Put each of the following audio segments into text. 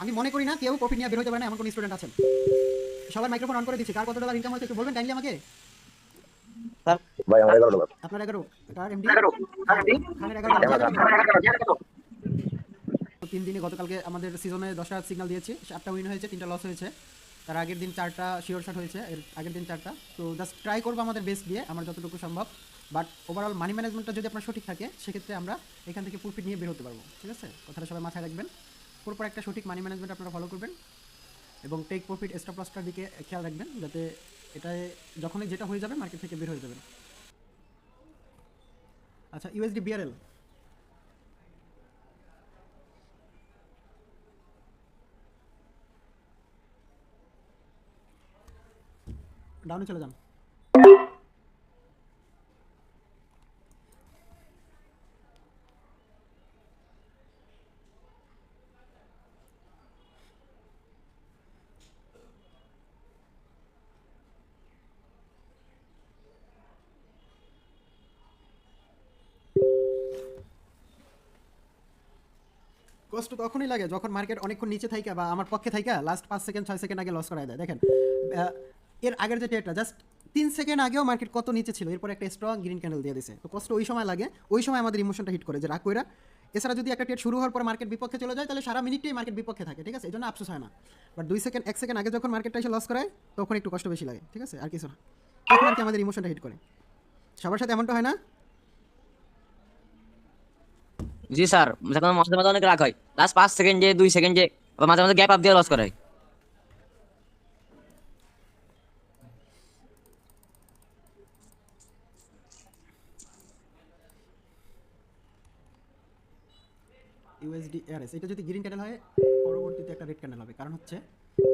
আমি মনে করি না কেউ প্রফিট নিয়ে বের হতে পারে না এমন কোনো স্টুডেন্ট আছেন। সবার মাইক্রোফোন অন করে দিচ্ছি, কার কত ডলার ইনকাম হয়েছে একটু বলবেন কাইন্ডলি আমাকে। স্যার ভাই আমার 11 ডলার। আপনার 11, কার এমডি স্যার এমডি খানের 11 ডলার। এমাজন। তো 3 দিনে গতকালকে আমাদের সিজনে 10টা সিগন্যাল দিয়েছি, 7টা উইন হয়েছে, 3টা লস হয়েছে। তার আগের দিন 4টা শিওর শট হয়েছে, এর আগের দিন 4টা। তো জাস্ট ট্রাই করবো আমাদের বেস্ট দিয়ে, আমার যতটুকু সম্ভব। বাট ওভারঅল মানি ম্যানেজমেন্টটা যদি আপনার সঠিক থাকে সেক্ষেত্রে আমরা এখান থেকে প্রফিট নিয়ে বের হতে পারবো, ঠিক আছে? কথাটা সবাই মাথায় রাখবেন। পরপর একটা সঠিক মানি ম্যানেজমেন্ট আপনারা ফলো করবেন এবং টেক প্রফিট স্টপ লসটার দিকে খেয়াল রাখবেন, যাতে এটায় যখনই যেটা হয়ে যাবে মার্কেট থেকে বের হয়ে যাবেন। আচ্ছা, ইউএসডি বিআরএল ডাউনে চলে যান। কষ্ট তখনই লাগে যখন মার্কেট অনেকক্ষণ নিচে থাইকা বা আমার পক্ষে থাইকা লাস্ট 5 সেকেন্ড 6 সেকেন্ড আগে লস করায় দেয়। দেখেন এর আগের যে ট্রেডটা জাস্ট 3 সেকেন্ড আগেও মার্কেট কত নিচে ছিল, এরপর একটা স্ট্রং গ্রিন ক্যান্ডেল দিয়ে দিছে। তো কষ্ট ওই সময় লাগে, ওই সময় আমাদের ইমোশনটা হিট করে যে রাগ কইরা। এছাড়া যদি একটা ট্রেড শুরু হওয়ার পর মার্কেট বিপক্ষে চলে যায় তাহলে সারা মিনিটেই মার্কেট বিপক্ষে থাকে, ঠিক আছে? এই জন্য আফসোস হয় না। বাট 2 সেকেন্ড 1 সেকেন্ড আগে যখন মার্কেটটা এসে লস করায় তখন একটু কষ্ট বেশি লাগে, ঠিক আছে? আর কিছু না, তখন আর কি আমাদের ইমোশনটা হিট করে। সবার সাথে এমনটা হয় না? জি স্যার, যখন মাঝে মাঝে অনেক রাগ হয়, লাস্ট 5 সেকেন্ডে 2 সেকেন্ডে, আবার মাঝে মাঝে গ্যাপ আপ দিয়ে লস করায়। ইউএসডি এআরএস এটা যদি গ্রিন ক্যান্ডেল হয় পরবর্তীতে একটা রেড ক্যান্ডেল হবে, কারণ হচ্ছে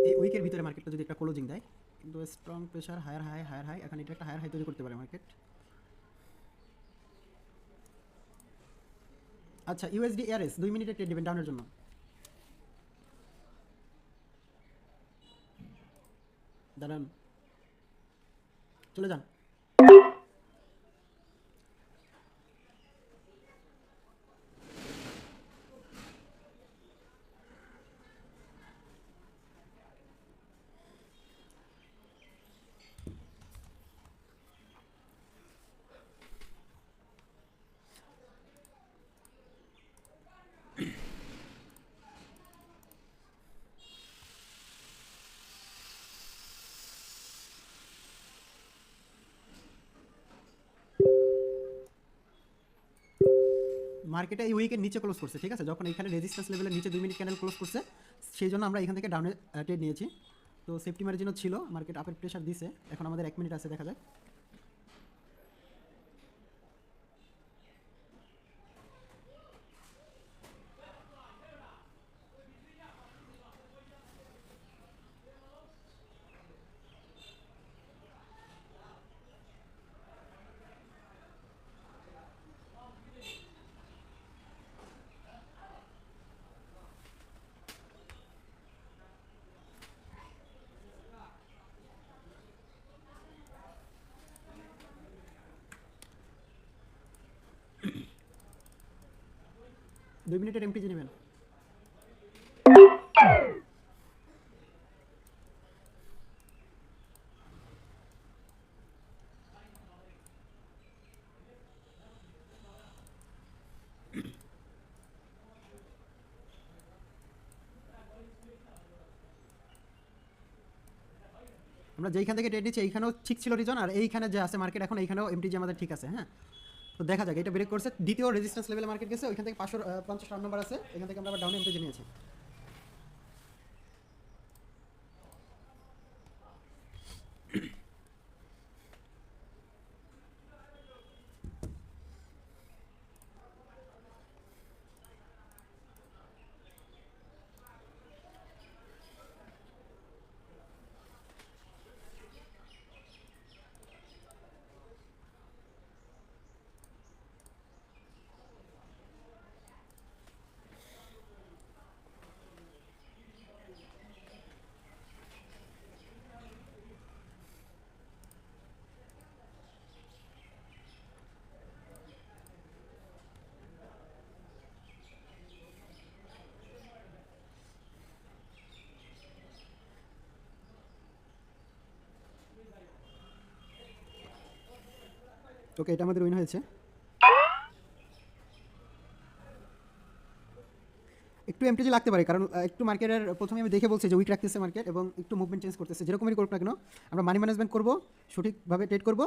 এই উইকের ভিতরে মার্কেটটা যদি একটা ক্লোজিং দেয়, কিন্তু strong pressure higher high higher high, এখন এটা একটা হায়ার হাই তৈরি করতে পারে মার্কেট। আচ্ছা, ইউএসডি এআরএস 2 মিনিটে ট্রেড দিবেন ডাউনের জন্য। দাঁড়ান, চলে যান। মার্কেটে এই উইকের নিচে ক্লোজ করছে, ঠিক আছে? যখন এখানে রেজিস্ট্যান্স লেভেলের নিচে 2 মিনিট ক্যান্ডেল ক্লোজ করছে, সেই জন্য আমরা এখান থেকে ডাউনে ট্রেড নিয়েছি। তো সেফটি মার্জিনও ছিল, মার্কেট আপের প্রেশার দিছে। এখন আমাদের 1 মিনিট আছে, দেখা যাক। দুই মিনিটের এমটিজি নেবেন। আমরা যেইখান থেকে ট্রেড নিচ্ছি এইখানেও ঠিক ছিল রিজন, আর এইখানে যে আছে মার্কেট এখন এইখানেও এমটিজি আমাদের ঠিক আছে। হ্যাঁ, তো দেখা যাক, এটা ব্রেক করছে, দ্বিতীয় রেজিস্ট্যান্স লেভেলে মার্কেট গেছে, ওইখান থেকে 550 রাউন্ড নাম্বার আছে, এখান থেকে আমরা আবার ডাউনে এমটিজি নিয়েছি। ওকে, এটা আমাদের উইন হয়েছে। একটু এমটিজি লাগতে পারে, কারণ একটু মার্কেটের প্রথমে আমি দেখে বলছি যে উইক রাখতেছে মার্কেট এবং একটু মুভমেন্ট চেঞ্জ করতেছে। যেরকমই করুক না কেন, আমরা মানি ম্যানেজমেন্ট করবো, সঠিকভাবে ট্রেড করবো।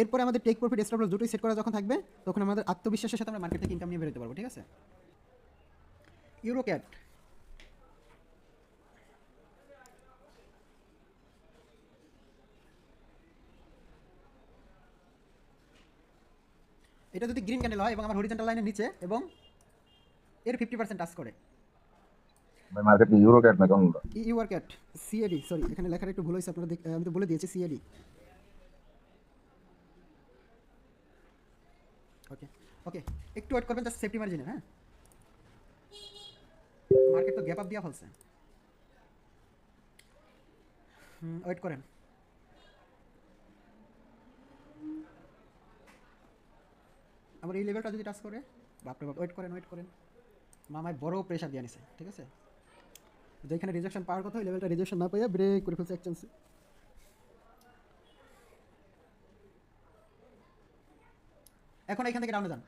এরপরে আমাদের টেক প্রফিট স্টপ লস দুটোই সেট করা যখন থাকবে, তখন আমাদের আত্মবিশ্বাসের সাথে আমরা মার্কেট থেকে ইনকাম নিয়ে বেরোতে পারবো। ঠিক আছে, ইউরো ক্যাট। এটা যদি গ্রিন ক্যান্ডেল হয় এবং আমার হরিজন্টাল লাইনের নিচে এবং এর 50% টাচ করে, ভাই মার্কেট কি ইউরো ক্যাট না কোনটা? ইউআর ক্যাট সিএডি, সরি এখানে লেখাটা একটু ভুল হয়েছে, আপনারা আমি তো বলে দিয়েছি সিএডি। ওকে ওকে, একটু ওয়েট করবেন, জাস্ট সেফটি মার্জিনে। হ্যাঁ, মার্কেট তো গ্যাপ আপ দিয়া ফেলছে। ওয়েট করেন। আমার এই লেভেলটা যদি টাচ করে, বাপরে বাপ, ওয়েট করেন ওয়েট করেন। মামায় বড় প্রেশার দিয়ে নিছে। ঠিক আছে, যেখানে রিজেকশন পাওয়ার কথা ওই লেভেলটা রিজেকশন না পেয়ে ব্রেক করে ফেলছে এক চান্সে। এখন এখান থেকে ডাউনে যান।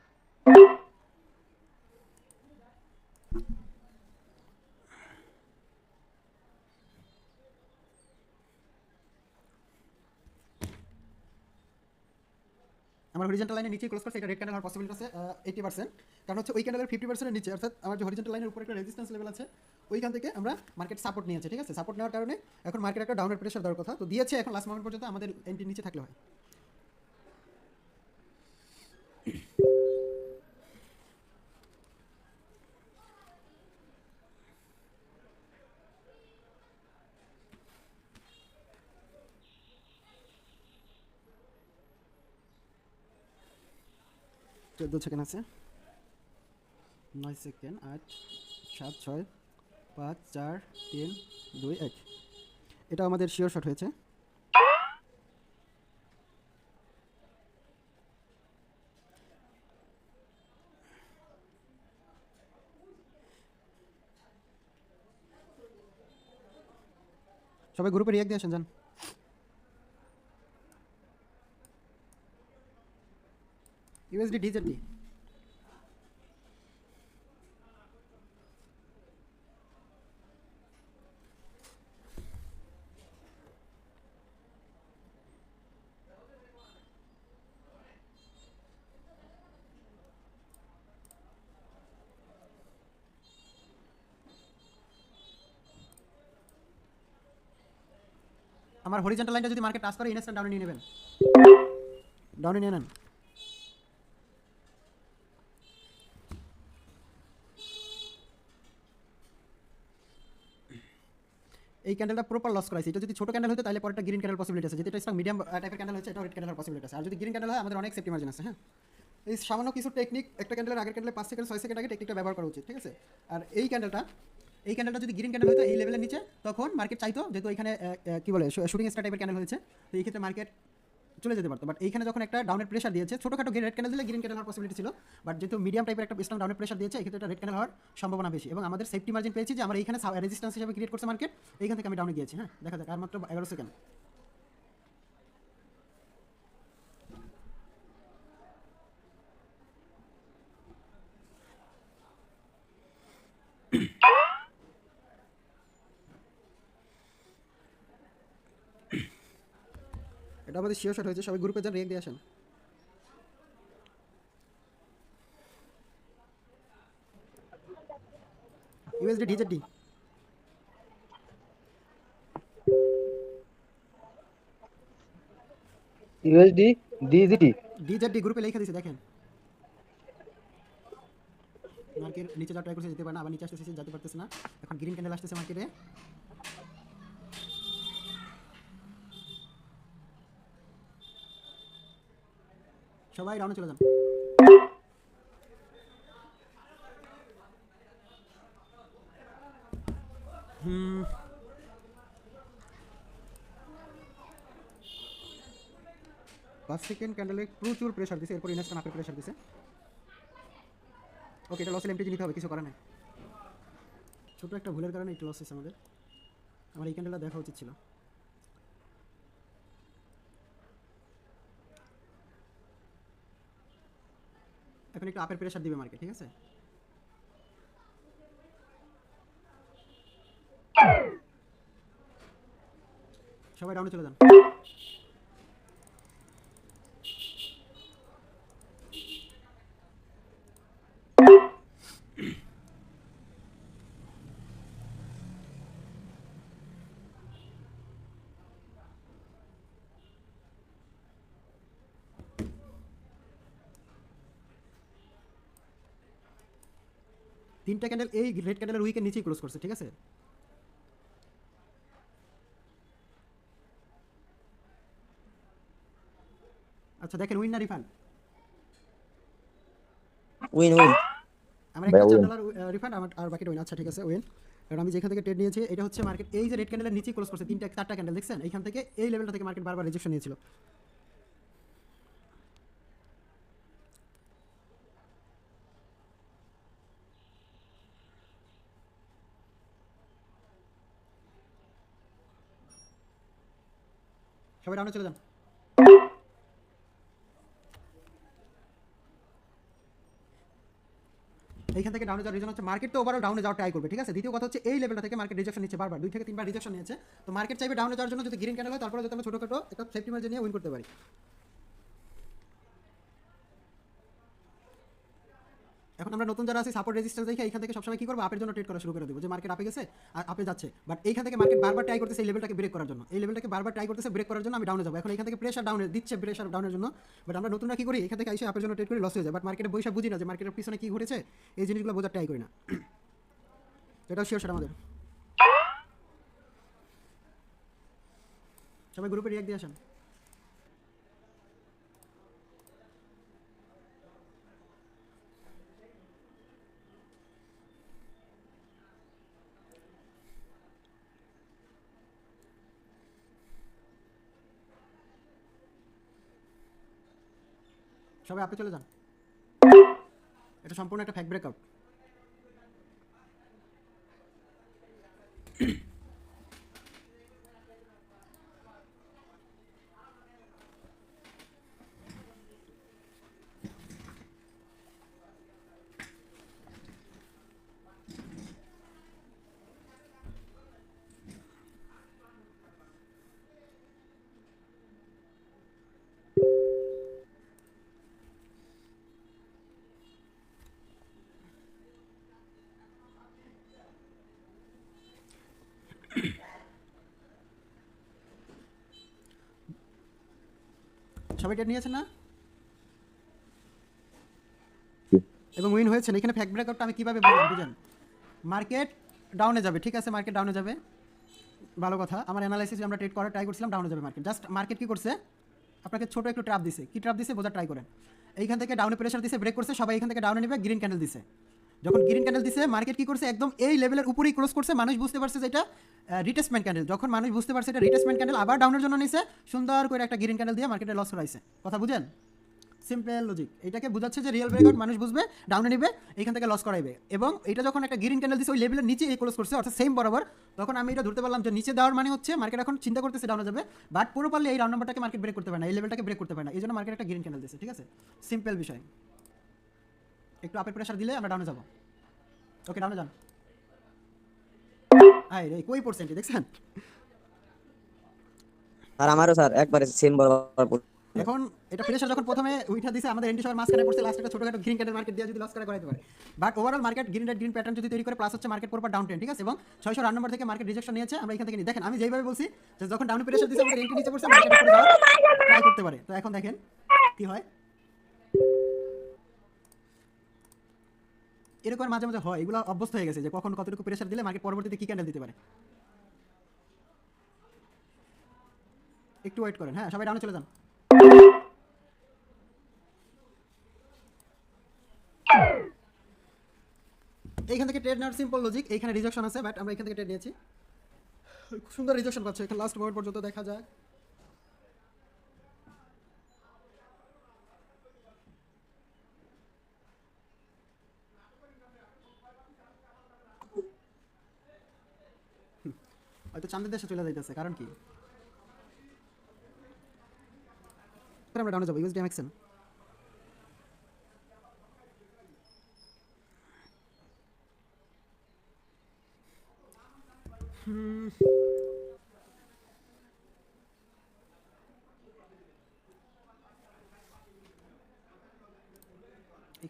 আমার হরিজন্টাল লাইনের নিচে ক্লোজ করছে, এটা রেড ক্যান্ডেল হওয়ার পসিবিলিটি আছে 80%। কারণ হচ্ছে ওই ক্যান্ডেলের 50% নিচে, অর্থাৎ আমার যে হরিজন্টাল লাইনের উপরে একটা রেজিস্ট্যান্স লেভেল আছে, ওইখান থেকে আমরা মার্কেট সাপোর্ট নিয়েছে। ঠিক আছে, সাপোর্ট নেওয়ার কারণে এখন মার্কেট একটা ডাউনের প্রেশার দেওয়ার কথা তো দিয়েছে। এখন লাস্ট মোমেন্ট পর্যন্ত আমাদের এন্ট্রি নিচে থাকলে হয়। চোদ্দ সেকেন্ড আছে, 9 সেকেন্ড, 8 7 6 5 4 3 2 1। এটা আমাদের শিওর শট হয়েছে। সবাই গ্রুপে রিয়াক্ট দিয়ে আসেন যান। ইউএসডি ডিজেডি আমার হরিজন্টাল লাইনটা যদি মার্কেট টাচ করে, ইনস্ট্যান্ট ডাউনে নিয়ে নেবেন, ডাউনে নিয়ে নেন। এই ক্যান্ডেলটা প্রপার লস করাইছে। এটা যদি ছোট ক্যান্ডেল হতো তাহলে পরেরটা গ্রিন ক্যান্ডেল পসিবিলিটি আছে, যেটা এটা মিডিয়াম টাইপের ক্যান্ডেল হচ্ছে, এটা রেড ক্যান্ডেল হওয়ার পসিবিলিটি আছে। আর যদি গ্রিন ক্যান্ডেল হয়, আমাদের অনেক সেফটি মার্জিন আছে। হ্যাঁ, এই সামান্য কিছু টেকনিক, একটা ক্যান্ডেলের আগের ক্যান্ডেলে 5 সেকেন্ড 6 সেকেন্ড আগে টেকনিকটা ব্যবহার করা উচিত। ঠিক আছে, আর এই ক্যান্ডেলটা যদি গ্রিন ক্যান্ডেল হতো এই লেভেলের নিচে, তখন মার্কেট চাইতো, যেহেতু এখানে কি বলে শুটিং স্টার টাইপের ক্যান্ডেল হয়েছে, তো এই ক্ষেত্রে মার্কেট চলে যেতে পারতো। বাট এইখানে যখন একটা ডাউনের প্রেশার দিয়েছে, ছোটখাটো রেড ক্যান্ডেল দিলে গ্রিন ক্যান্ডেল হওয়ার পসিবিলিটি ছিল, বাট যেহেতু মিডিয়াম টাইপের একটা স্ট্রং ডাউনের প্রেশার দিয়েছে, এই ক্ষেত্রে এটা রেড ক্যান্ডেল হওয়ার সম্ভাবনা বেশি। এবং আমাদের সেফটি মার্জিন পেয়েছি যে আমরা এইখানে রেজিস্ট্যান্স হিসেবে ক্রিয়েট করছে মার্কেট, এইখান থেকে আমি ডাউনে গিয়েছি। হ্যাঁ, দেখা যাক, আর মাত্র 11 সেকেন্ড। এটা আমাদের শিওর শট হয়েছে। সবাই গ্রুপে যান, রেক দিয়ে আসেন। ইউএসডি ডিজেডি ইউএসডি ডিজিটি ডিজেডি গ্রুপে লেখা দিয়েছে, দেখেন। মার্কেট নিচে যাওয়ার ট্রাই করছে, যেতে পারে না, আবার নিচে আসতেছে, যেতে পারতেছে না। এখন গ্রিন ক্যান্ডেল আসতেছে মার্কেটে। সবাই ডাউনে চলে যান। হুম, 5 সেকেন্ড ক্যান্ডেলে প্রচুর প্রেশার দিছে, এরপর ইনস্ট্যান্ট আপের প্রেশার দিছে। ওকে, এটা লসের এমটিজি নিতে হবে, কিছু করার নেই। ছোট একটা ভুলের কারণে একটু লস হয়েছে আমাদের। আমার এই ক্যান্ডেলটা দেখা উচিত ছিল। এখন একটু আপের প্রেসার দিবে মার্কেট, ঠিক আছে? সবাই ডাউনে চলে যান। তিনটা ক্যান্ডেল এই রেড ক্যান্ডেলের উইকের নিচেই ক্লোজ করছে, ঠিক আছে? আচ্ছা দেখেন, উইন না রিফান্ড? Win win. আমার ভাইয়া, $1 win। রিফান্ড, আমার আর বাকিটা উইন। আচ্ছা ঠিক আছে, উইন। কারণ আমি যেখান থেকে ট্রেড নিয়েছি এটা হচ্ছে মার্কেট এই যে রেড ক্যান্ডেলের নিচেই ক্লোজ করছে, তিনটা চারটা ক্যান্ডেল দেখছেন? এইখান থেকে এই লেভেলটা থেকে মার্কেট বারবার রিজেকশন নিয়েছিল। সবাই ডাউনে চলে যান। এইখান থেকে ডাউনে যাওয়ার রিজন হচ্ছে মার্কেট তো ওভারঅল ডাউনে যাওয়ার ট্রাই করবে, ঠিক আছে? দ্বিতীয় কথা হচ্ছে এই লেভেলটা থেকে মার্কেট রিজেকশন নিচ্ছে বারবার, 2 থেকে 3 বার রিজেকশন নিয়েছে। তো মার্কেট চাইবে ডাউনে যাওয়ার জন্য যদি গ্রিন ক্যান্ডেল হয়, তারপরে যদি আমরা ছোটখাটো একটা সেফটি মার্জিন নিয়ে উইন করতে পারি। এখন আমরা নতুন যারা আছি সাপোর্ট রেজিস্ট্যান্স দেখে এইখান থেকে সবসময় কি করবো, আপের জন্য ট্রেড করা শুরু করে দেবো, যে মার্কেট আপে গেছে আর আপে যাচ্ছে, বাট এইখান থেকে মার্কেট বারবার ট্রাই করতেছে এই লেভেলটাকে ব্রেক করার জন্য, এই লেভেলটাকে বারবার ট্রাই করতেছে ব্রেক করার জন্য আমি ডাউনে যাবো। এখন এখান থেকে প্রেশার ডাউনে দিচ্ছে, প্রেশার ডাউনের জন্য, বাট আমরা নতুনরা কি করি, এখান থেকে এসে আপের জন্য ট্রেড করে লস হয়ে যায়, বাট মার্কেটে বৈশা বুঝি না যে মার্কেটের পিছনে কি ঘটেছে, এই জিনিসগুলো বোঝার ট্রাই করি না। এটাও শিওর সেটা আমাদের। সবাই গ্রুপে রিয়াক্ট দিয়ে আসেন। সবাই আপে চলে যান। এটা সম্পূর্ণ একটা ফ্যাক ব্রেকআউট। সবাই ট্রেড নিয়েছেন না? এবং উইন হয়েছেন। এখানে ফ্যাক ব্রেকআউটটা আমি কীভাবে বললাম বুঝেন? মার্কেট ডাউনে যাবে, ঠিক আছে? মার্কেট ডাউনে যাবে, ভালো কথা। আমার অ্যানালাইসিস আমরা ট্রেড করার ট্রাই করছিলাম, ডাউনে যাবে মার্কেট। জাস্ট মার্কেট কী করছে, আপনাকে ছোটো একটু ট্র্যাপ দিছে। কী ট্র্যাপ দিছে বোঝার ট্রাই করেন। এইখান থেকে ডাউনে প্রেশার দিছে, ব্রেক করছে, সবাই এখান থেকে ডাউনে নেবে, গ্রিন ক্যান্ডেল দিছে। যখন গ্রিন ক্যান্ডেল দিছে মার্কেট কী করছে, একদম এই লেভেলের উপরেই ক্লোজ করছে। মানুষ বুঝতে পারছে যে এটা রিটেসমেন্ট ক্যান্ডেল। যখন মানুষ বুঝতে পারছে এটা রিটেসমেন্ট ক্যান্ডেল, আবার ডাউনের জন্য নিছে, সুন্দর করে একটা গ্রিন ক্যান্ডেল দিয়ে মার্কেটে লস করাইছে। কথা বুঝেন? Simple logic. এটাকে বোঝাচ্ছে যে রিয়েল ব্রেকআউট মানুষ বুঝবে, ডাউনে নেবে, এইখান থেকে লস করাইবে। এবং এটা যখন একটা গ্রিন ক্যান্ডেল দিচ্ছে ওই লেভেলের নিচে এই ক্লোজ করছে, অর্থাৎ সেম বরাবর, তখন আমি এটা ধরতে পারলাম যে নিচে দেওয়ার মানে হচ্ছে মার্কেট এখন চিন্তা করতেছে ডাউনে যাবে, বাট পুরো পারলে এই রাউন্ড নাম্বারটাকে মার্কেট ব্রেক করতে পারে না, এই লেভেলটাকে ব্রেক করতে পারে না, এই জন্য মার্কেট একটা গ্রিন ক্যান্ডেল দিচ্ছে, ঠিক আছে? সিম্পল বিষয়। একটু আপের প্রেশার দিলে আমরা ডাউনে যাবো। ওকে, ডাউনে যান। আয় রে, কই পার্সেন্ট দেখছেন? আর আমারও স্যার একবারে সেম বরাবর। এখন এটা প্রেশার যখন প্রথমে উইঠা দিছে আমাদের এন্ডি সবার মাঝখানে পড়ছে, লাস্ট একটা ছোটখাটো গ্রিন ক্যান্ডেল মার্কেট দিয়ে যদি লস করাইতে পারে, but overall market green red green pattern যদি তৈরি করে, প্লাস হচ্ছে মার্কেট পরপর ডাউন ট্রেন্ড, ঠিক আছে? এবং 600 রান নম্বর থেকে মার্কেট রিজেকশন নিয়েছে, আমরা এখান থেকে নিই। দেখেন আমি যেইভাবে বলছি যে যখন ডাউন প্রেশার দিছে আমাদের এন্ট্রি নিচে পড়ছে, মার্কেট উপরে যাওয়ার ট্রাই করতে পারে। তো এখন দেখেন কি হয়, এরকম মাঝে মাঝে হয়, এগুলো অভ্যস্ত হয়ে গেছে যে কখন কতটুকু প্রেশার দিলে মার্কেট পরবর্তীতে কি ক্যান্ডেল দিতে পারে। একটু ওয়েট করেন, হ্যাঁ? সবাই ডাউনে চলে যান। এইখান থেকে ট্রেড নেওয়ার সিম্পল লজিক, এইখানে রিজেকশন আছে, বাট আমরা এখান থেকে ট্রেড নিয়েছি, সুন্দর রিজেকশন পাচ্ছে। এখানে লাস্ট মোমেন্ট পর্যন্ত দেখা যাক। হয়তো চাঁদের দেশে চলে যাইতেছে, কারণ কি আমরা ডাউনে যাবো। ইউএসডি এমএক্সএন এখান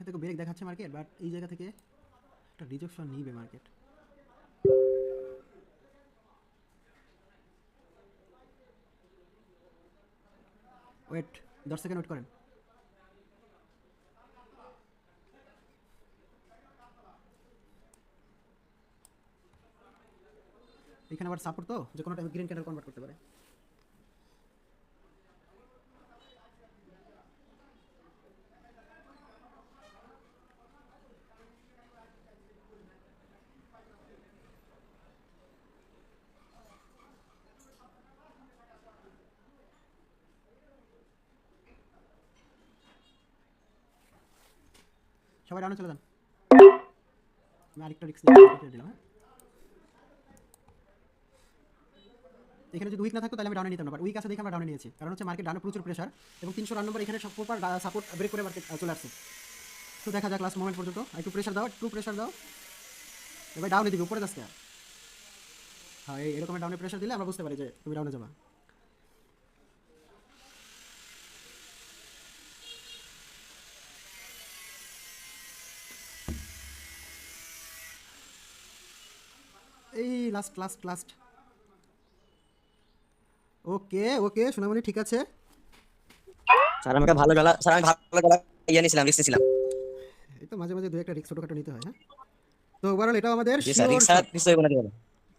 থেকে ব্রেক দেখাচ্ছে মার্কেট, বাট এই জায়গা থেকে একটা রিজেকশন নিবে মার্কেট। ওয়েট, 10 সেকেন্ড ওয়েট করেন। এখানে আবার সাপোর্ট তো, যে কোনো টাইমে গ্রিন ক্যান্ডেল কনভার্ট করতে পারে। সবাই ডাউনে চলে যান। আমি আরেকটা রিস্ক দিলাম। হ্যাঁ, এখানে যদি উইক না থাকতো তাহলে আমি ডাউনে নিতাম না, বাট উইক আছে দেখে আমরা ডাউনে নিয়েছি। কারণ হচ্ছে মার্কেট ডাউনে প্রচুর প্রেশার এবং 300 রান নম্বর এখানে সব প্রপার সাপোর্ট ব্রেক করে মার্কেট চলে আসছে। তো দেখা যাক লাস্ট মোমেন্ট পর্যন্ত। একটু প্রেশার দাও, একটু প্রেশার দাও। এবার ডাউনে দিবি, উপরে যাচ্ছে। হ্যাঁ, এরকম ডাউনে প্রেশার দিলে আমরা বুঝতে পারি যে তুমি ডাউনে যাবা। এই লাস্ট লাস্ট লাস্ট। ওকে ওকে সোনামণি, ঠিক আছে। স্যার আমাকে ভালো গলা, স্যার আমি ভালো গলা ইয়ে নিয়েছিলাম, রিস্ক নিয়েছিলাম। এই তো মাঝে মাঝে দু একটা রিস্ক ছোটখাটো নিতে হয়। হ্যাঁ, তো ওভারঅল এটাও আমাদের জি স্যার, শিওর রিস্ক ছাড়া শট। কিছু হবে না।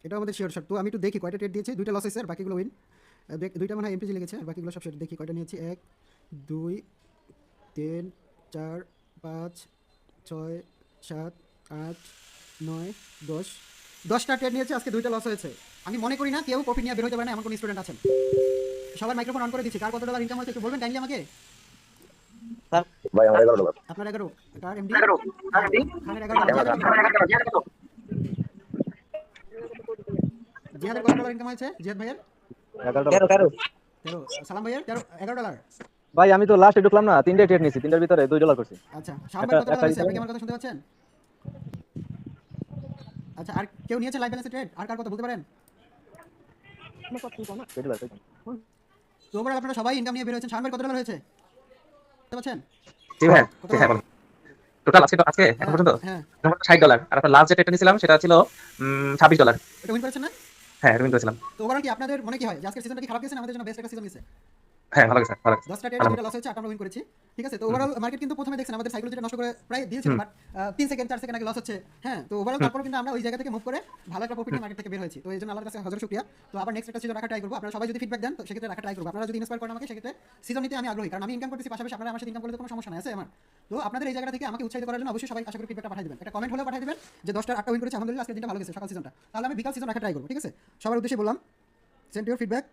এটাও আমাদের শিওর শট। তো আমি একটু দেখি কয়টা ট্রেড দিয়েছি। দুইটা লস হয়েছে আর বাকিগুলো উইন। দুইটা মনে হয় এমপিজি লেগেছে আর বাকিগুলো সব সেট। দেখি কয়টা নিয়েছি। 1 2 3 4 5 6 7 8 9 10 10টা ট্রেড নিয়েছে, আজকে দুইটা লস হয়েছে। আমি মনে করি না কেউ প্রফিট নিয়ে বের হতে পারে না, এমন কোনো স্টুডেন্ট আছেন। সবার মাইক্রোফোন অন করে দিচ্ছি। কার কত ডলার ইনকাম হয়েছে একটু বলবেন কাইন্ডলি আমাকে। ভাই আমার $11 আপনার 11, কার এমডি খানের 11। জিহাদের কত ডলার ইনকাম হয়েছে? জিহাদ ভাইয়ের 11 কারো 13, সালাম ভাইয়ের 11 ডলার। ভাই আমি তো লাস্টে ঢুকলাম না, 3টে ট্রেড নিয়েছি, 3টার ভিতরে $2 করছি। আচ্ছা, শাওন ভাই কত ডলার হয়েছে? আপনি কি আমার কথা শুনতে পাচ্ছেন? আচ্ছা, আর কেউ নিয়েছে লাইভ ব্যালেন্স ট্রেড? আর কার কথা বলতে পারেন? তো ওভারঅল আপনারা সবাই ইনকাম নিয়ে বের হয়েছেন। শাওন ভাই কত ডলার হয়েছে বুঝতে পারছেন? জি ভাই, কত জি হ্যাঁ ডলার? বলুন। টোটাল আজকে এখন পর্যন্ত হ্যাঁ, $60। আর আপনার লাস্ট যে ট্রেডটা নিয়েছিলাম সেটা ছিল $26। এটা উইন করেছেন না? হ্যাঁ, রিমিট করেছিলাম। তো ওভারঅল কি আপনাদের মনে কি হয় যে আজকের সিজনটা কি খারাপ গেছে না আমাদের জন্য বেস্ট একটা সিজন গেছে? হ্যাঁ, ভালো গেছে, ভালো গেছে। 10টা ট্রেড 2টা লস হয়েছে, 8টা আমরা উইন করেছি। ঠিক আছে, তো ওভারঅল মার্কেট কিন্তু প্রথমে দেখছেন আমাদের সাইকোলজিটা নষ্ট করে প্রায় দিয়েছিল, বাট 3 সেকেন্ড 4 সেকেন্ড আগে লস হচ্ছে। হ্যাঁ, তো ওভারঅল তারপর কিন্তু আমরা ওই জায়গা থেকে মুভ করে ভালো একটা প্রফিট নিয়ে মার্কেট থেকে বের হয়েছি। তো এই জন্য আল্লাহর কাছে হাজার শুকরিয়া। তো আবার নেক্সট একটা সিজন রাখা ট্রাই করব। আপনারা সবাই যদি ফিডব্যাক দেন তো সেক্ষেত্রে রাখা ট্রাই করব। আপনারা যদি ইন্সপায়ার করেন আমাকে সেক্ষেত্রে সিজন নিতে আমি আগ্রহী, কারণ আমি ইনকাম করতেছি, পাশাপাশি আপনারা আমার সাথে ইনকাম করলে তো কোনো সমস্যা নাই আছে আমার। তো আপনাদের এই জায়গা থেকে আমাকে উৎসাহিত করার জন্য অবশ্যই সবাই আশা করি ফিডব্যাকটা পাঠিয়ে দিবেন। একটা কমেন্ট হলেও পাঠিয়ে দিবেন যে 10টার 8টা উইন করেছে, আলহামদুলিল্লাহ আজকের দিনটা ভালো গেছে সকাল সিজনটা। তাহলে আমি বিকাল সিজন রাখা ট্রাই করব। ঠিক আছে, সবার উদ্দেশ্যে বললাম, সেন্ড ইউর ফিডব্যাক।